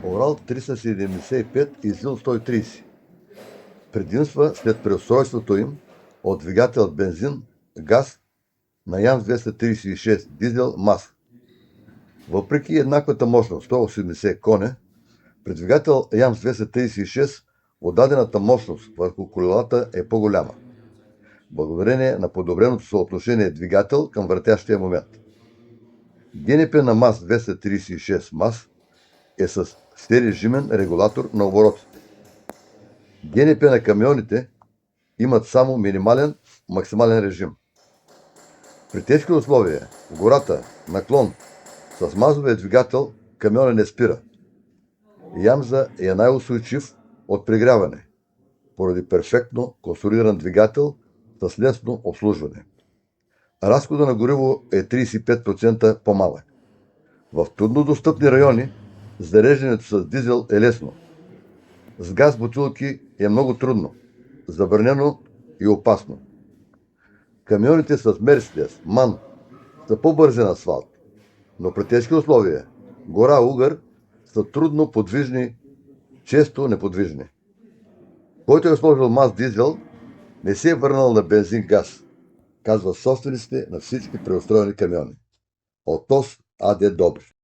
Орал 375 и ЗИЛ 130. Предимства след преустройството им от двигател бензин, газ на ЯМС 236 дизел МАЗ. Въпреки еднаквата мощност 180 коня, при двигател ЯМС 236 отдадената мощност върху колелата е по-голяма, благодарение на подобреното съотношение двигател към въртящия момент. ГНП на МАЗ 236 МАЗ е с стережимен регулатор на обороти. ГНП на камионите имат само минимален максимален режим. При тежки условия, в гората, наклон, с мазовия двигател камиона не спира. ЯМЗа е най-устойчив от прегряване, поради перфектно конструиран двигател с лесно обслужване. Разходът на гориво е 35% по-малък. В труднодостъпни райони зареждането с дизел е лесно. С газ бутилки е много трудно, забранено и опасно. Камионите с Мерцедес, МАН са по-бързи на асфалт, но при тежки условия, гора, угър, са трудно подвижни, често неподвижни. Който е сложил МАЗ дизел, не се е върнал на бензин-газ, казват собствениците на всички преустроени камиони. От ТОС АД Добрич.